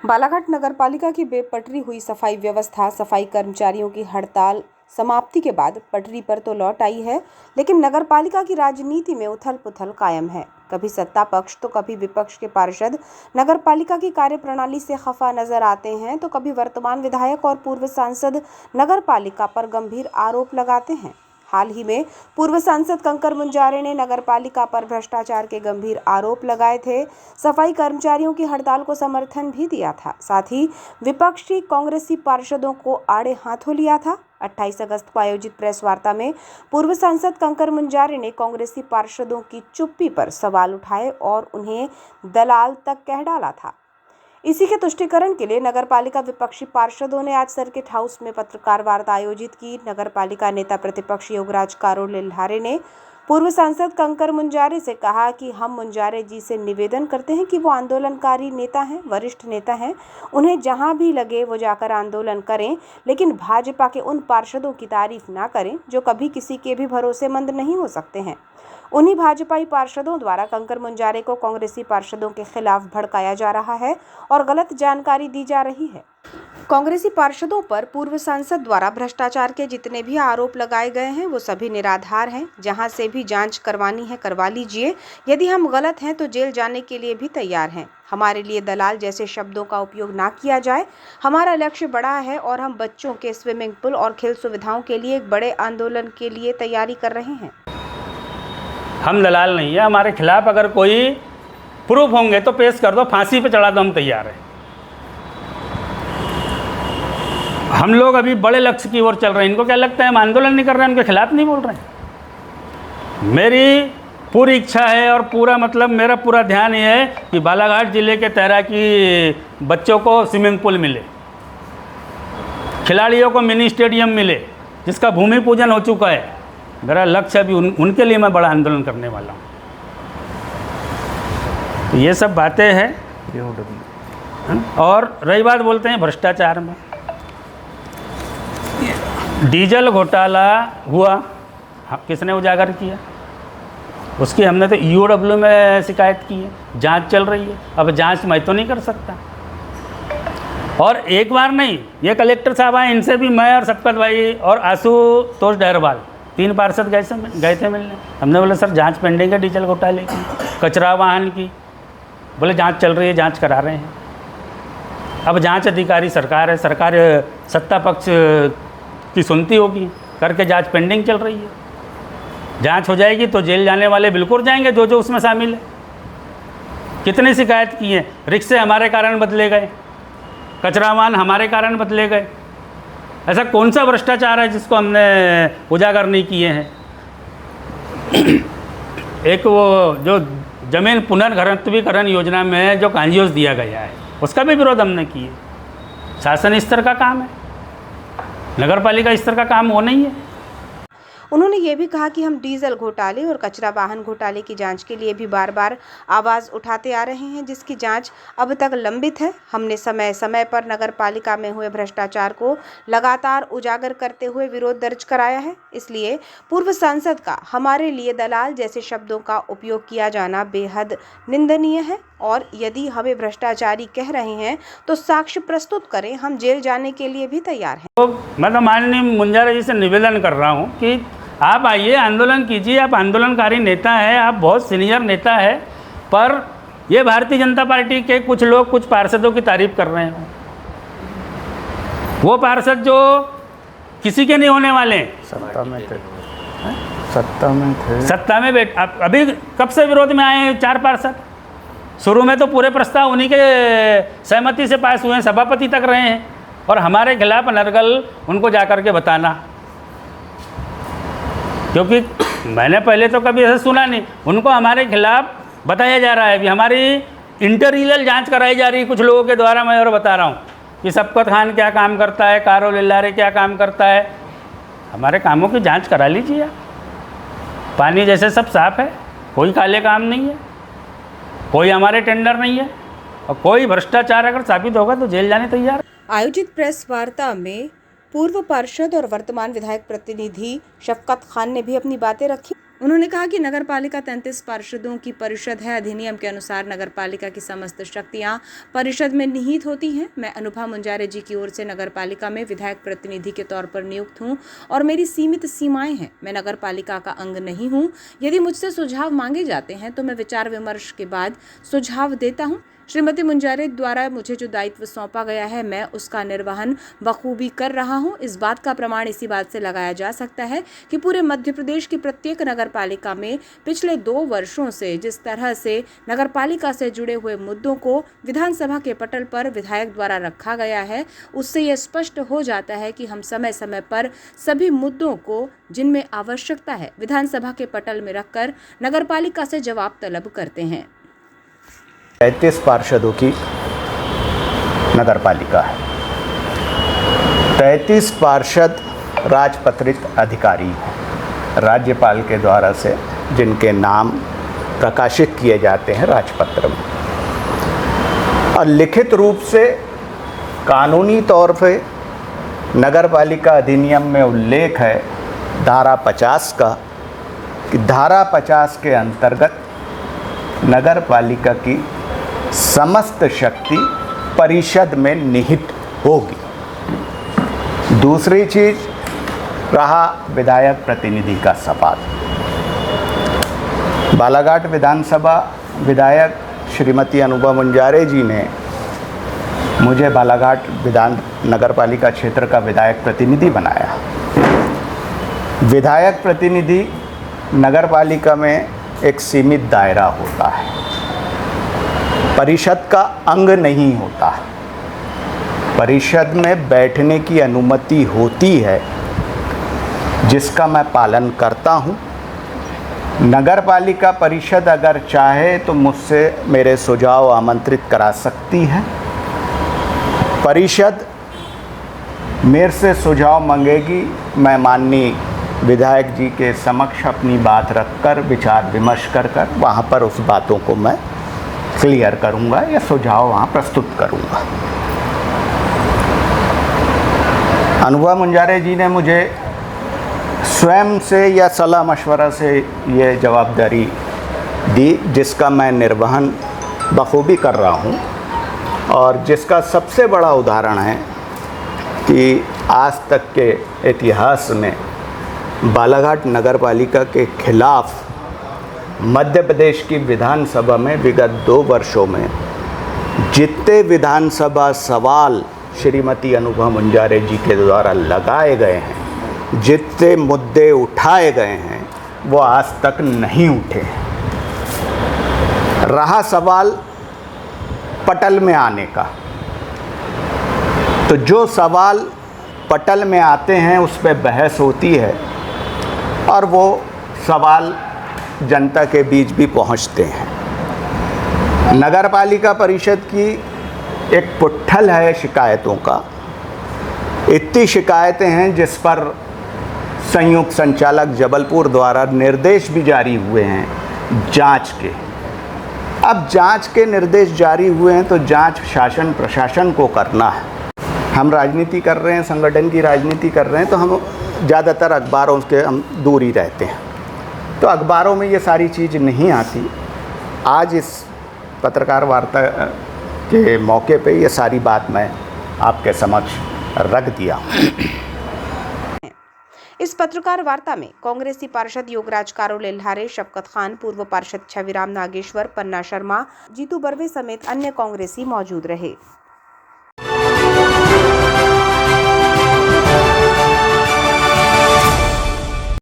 बालाघाट नगरपालिका की बेपटरी हुई सफाई व्यवस्था, सफाई कर्मचारियों की हड़ताल समाप्ति के बाद पटरी पर तो लौट आई है, लेकिन नगरपालिका की राजनीति में उथल-पुथल कायम है। कभी सत्ता पक्ष तो कभी विपक्ष के पार्षद नगरपालिका की कार्यप्रणाली से खफा नजर आते हैं, तो कभी वर्तमान विधायक और पूर्व सांसद नगरपालिका पर गंभीर आरोप लगाते हैं। हाल ही में पूर्व सांसद कंकर मुंजारे ने नगरपालिका पर भ्रष्टाचार के गंभीर आरोप लगाए थे। सफाई कर्मचारियों की हड़ताल को समर्थन भी दिया था। साथ ही विपक्षी कांग्रेसी पार्षदों को आड़े हाथों लिया था। 28 अगस्त को आयोजित प्रेस वार्ता में पूर्व सांसद कंकर मुंजारे ने कांग्रेसी पार्षदों की चुप्पी पर सवाल उठाए और उन्हें दलाल तक कह डाला था। इसी के तुष्टीकरण के लिए नगरपालिका विपक्षी पार्षदों ने आज सर्किट हाउस में पत्रकार वार्ता आयोजित की। नगरपालिका नेता प्रतिपक्ष योगराज कारोड़ लिल्हारे ने पूर्व सांसद कंकर मुंजारे से कहा कि हम मुंजारे जी से निवेदन करते हैं कि वो आंदोलनकारी नेता हैं, वरिष्ठ नेता हैं, उन्हें जहां भी लगे वो जाकर आंदोलन करें, लेकिन भाजपा के उन पार्षदों की तारीफ ना करें जो कभी किसी के भी भरोसेमंद नहीं हो सकते हैं। उन्हीं भाजपाई पार्षदों द्वारा कंकर मुंजारे को कांग्रेसी पार्षदों के खिलाफ भड़काया जा रहा है और गलत जानकारी दी जा रही है। कांग्रेसी पार्षदों पर पूर्व सांसद द्वारा भ्रष्टाचार के जितने भी आरोप लगाए गए हैं वो सभी निराधार हैं। जहां से भी जांच करवानी है करवा लीजिए। यदि हम गलत हैं तो जेल जाने के लिए भी तैयार हैं। हमारे लिए दलाल जैसे शब्दों का उपयोग ना किया जाए। हमारा लक्ष्य बड़ा है और हम बच्चों के स्विमिंग पूल और खेल सुविधाओं के लिए एक बड़े आंदोलन के लिए तैयारी कर रहे हैं। हम दलाल नहीं है। हमारे खिलाफ अगर कोई प्रूफ होंगे तो पेश कर दो, फांसी पे चढ़ा दो, हम तैयार हैं। हम लोग अभी बड़े लक्ष्य की ओर चल रहे हैं। इनको क्या लगता है हम आंदोलन नहीं कर रहे हैं, उनके खिलाफ नहीं बोल रहे हैं। मेरी पूरी इच्छा है और पूरा मेरा पूरा ध्यान ये है कि बालाघाट जिले के तैराकी बच्चों को स्विमिंग पूल मिले, खिलाड़ियों को मिनी स्टेडियम मिले जिसका भूमि पूजन हो चुका है। मेरा लक्ष्य अभी उनके लिए मैं बड़ा आंदोलन करने वाला हूँ। तो ये सब बातें हैं। और रही बात बोलते हैं भ्रष्टाचार में, डीजल घोटाला हुआ, किसने उजागर किया? उसकी हमने तो ईओडब्ल्यू में शिकायत की है, जांच चल रही है। अब जांच मैं तो नहीं कर सकता। और एक बार नहीं, ये कलेक्टर साहब आए, इनसे भी मैं और शफकत भाई और आशुतोष डहरवाल 3 पार्षद गए थे मिलने। हमने बोला सर जांच पेंडिंग है डीजल घोटाले की, कचरा वाहन की। बोले जांच चल रही है, जांच करा रहे हैं। अब जांच अधिकारी सरकार है, सरकार सत्ता पक्ष की सुनती होगी, करके जांच पेंडिंग चल रही है। जांच हो जाएगी तो जेल जाने वाले बिल्कुल जाएंगे जो जो उसमें शामिल है। कितनी शिकायत की है, रिक्शे हमारे कारण बदले गए, कचरा वाहन हमारे कारण बदले गए। ऐसा कौन सा भ्रष्टाचार है जिसको हमने उजागर नहीं किए हैं? एक वो जो जमीन पुनर्घनत्वीकरण योजना में जो कांजियोस दिया गया है उसका भी विरोध हमने किए। शासन स्तर का काम है, नगरपालिका स्तर का काम वो नहीं है। उन्होंने ये भी कहा कि हम डीजल घोटाले और कचरा वाहन घोटाले की जांच के लिए भी बार बार आवाज़ उठाते आ रहे हैं, जिसकी जांच अब तक लंबित है। हमने समय समय पर नगरपालिका में हुए भ्रष्टाचार को लगातार उजागर करते हुए विरोध दर्ज कराया है। इसलिए पूर्व सांसद का हमारे लिए दलाल जैसे शब्दों का उपयोग किया जाना बेहद निंदनीय है और यदि हमें भ्रष्टाचारी कह रहे हैं तो साक्ष्य प्रस्तुत करें। हम जेल जाने के लिए भी तैयार हैं। तो मैं तो माननीय मुंजारे जी से निवेदन कर रहा हूँ कि आप आइए, आंदोलन कीजिए। आप आंदोलनकारी नेता हैं, आप बहुत सीनियर नेता है, पर ये भारतीय जनता पार्टी के कुछ लोग कुछ पार्षदों की तारीफ कर रहे हैं। वो पार्षद जो किसी के नहीं होने वाले हैं, सत्ता में थे। सत्ता में अभी कब से विरोध में आए हैं 4 पार्षद? शुरू में तो पूरे प्रस्ताव उन्हीं के सहमति से पास हुए हैं, सभापति तक रहे हैं, और हमारे खिलाफ अनर्गल उनको जाकर के बताना। क्योंकि मैंने पहले तो कभी ऐसा सुना नहीं, उनको हमारे खिलाफ बताया जा रहा है। अभी हमारी इंटरनल जांच कराई जा रही है कुछ लोगों के द्वारा। मैं और बता रहा हूँ कि शफकत खान क्या काम करता है, कारोड़ लिल्हारे क्या काम करता है। हमारे कामों की जांच करा लीजिए आप। पानी जैसे सब साफ है, कोई काले काम नहीं है, कोई हमारे टेंडर नहीं है, और कोई भ्रष्टाचार अगर साबित होगा तो जेल जाने तैयार। आयोजित प्रेस वार्ता में पूर्व पार्षद और वर्तमान विधायक प्रतिनिधि शफकत खान ने भी अपनी बातें रखी। उन्होंने कहा कि नगरपालिका 33 पार्षदों की परिषद है। अधिनियम के अनुसार नगरपालिका की समस्त शक्तियां परिषद में निहित होती हैं। मैं अनुभा मुंजारे जी की ओर से नगरपालिका में विधायक प्रतिनिधि के तौर पर नियुक्त हूं और मेरी सीमित सीमाएं हैं। मैं नगरपालिका का अंग नहीं हूं। यदि मुझसे सुझाव मांगे जाते हैं तो मैं विचार विमर्श के बाद सुझाव देता हूं। श्रीमती मुंजारे द्वारा मुझे जो दायित्व सौंपा गया है, मैं उसका निर्वहन बखूबी कर रहा हूं। इस बात का प्रमाण इसी बात से लगाया जा सकता है कि पूरे मध्य प्रदेश की प्रत्येक नगरपालिका में पिछले 2 वर्षों से जिस तरह से नगरपालिका से जुड़े हुए मुद्दों को विधानसभा के पटल पर विधायक द्वारा रखा गया है, उससे यह स्पष्ट हो जाता है कि हम समय समय पर सभी मुद्दों को जिनमें आवश्यकता है विधानसभा के पटल में रखकर नगरपालिका से जवाब तलब करते हैं। 33 पार्षदों की नगरपालिका है। 33 पार्षद राजपत्रित अधिकारी हैं, राज्यपाल के द्वारा से जिनके नाम प्रकाशित किए जाते हैं राजपत्र में, और लिखित रूप से कानूनी तौर पे नगरपालिका अधिनियम में उल्लेख है धारा 50 का, कि धारा 50 के अंतर्गत नगरपालिका की समस्त शक्ति परिषद में निहित होगी। दूसरी चीज रहा विधायक प्रतिनिधि का सवाल। बालाघाट विधानसभा विधायक श्रीमती अनुभा मुंजारे जी ने मुझे बालाघाट नगरपालिका क्षेत्र का विधायक प्रतिनिधि बनाया। विधायक प्रतिनिधि नगरपालिका में एक सीमित दायरा होता है, परिषद का अंग नहीं होता। परिषद में बैठने की अनुमति होती है जिसका मैं पालन करता हूँ। नगरपालिका परिषद अगर चाहे तो मुझसे मेरे सुझाव आमंत्रित करा सकती है। परिषद मेरे से सुझाव मांगेगी, मैं माननीय विधायक जी के समक्ष अपनी बात रखकर विचार विमर्श कर वहाँ पर उस बातों को मैं क्लियर करूँगा या सुझाव वहाँ प्रस्तुत करूँगा। अनुभा मुंजारे जी ने मुझे स्वयं से या सलाह मशवरा से ये जवाबदारी दी जिसका मैं निर्वहन बखूबी कर रहा हूँ, और जिसका सबसे बड़ा उदाहरण है कि आज तक के इतिहास में बालाघाट नगरपालिका के खिलाफ मध्य प्रदेश की विधानसभा में विगत 2 वर्षों में जितने विधानसभा सवाल श्रीमती अनुभा मुंजारे जी के द्वारा लगाए गए हैं, जितने मुद्दे उठाए गए हैं, वो आज तक नहीं उठे। रहा सवाल पटल में आने का, तो जो सवाल पटल में आते हैं उस पर बहस होती है और वो सवाल जनता के बीच भी पहुंचते हैं। नगरपालिका परिषद की एक पुट्ठल है शिकायतों का। इतनी शिकायतें हैं जिस पर संयुक्त संचालक जबलपुर द्वारा निर्देश भी जारी हुए हैं जांच के। अब जांच के निर्देश जारी हुए हैं तो जांच शासन प्रशासन को करना है। हम राजनीति कर रहे हैं, संगठन की राजनीति कर रहे हैं, तो हम ज़्यादातर अखबारों के हम दूर ही रहते हैं, तो अखबारों में ये सारी चीज़ नहीं आती। आज इस पत्रकार वार्ता के मौके पे ये सारी बात मैं आपके समक्ष रख दिया हूँ। इस पत्रकार वार्ता में कांग्रेसी पार्षद योगराज कारो लेल्हारे, शफकत खान, पूर्व पार्षद छविराम नागेश्वर, पन्ना शर्मा, जीतू बर्वे समेत अन्य कांग्रेसी मौजूद रहे।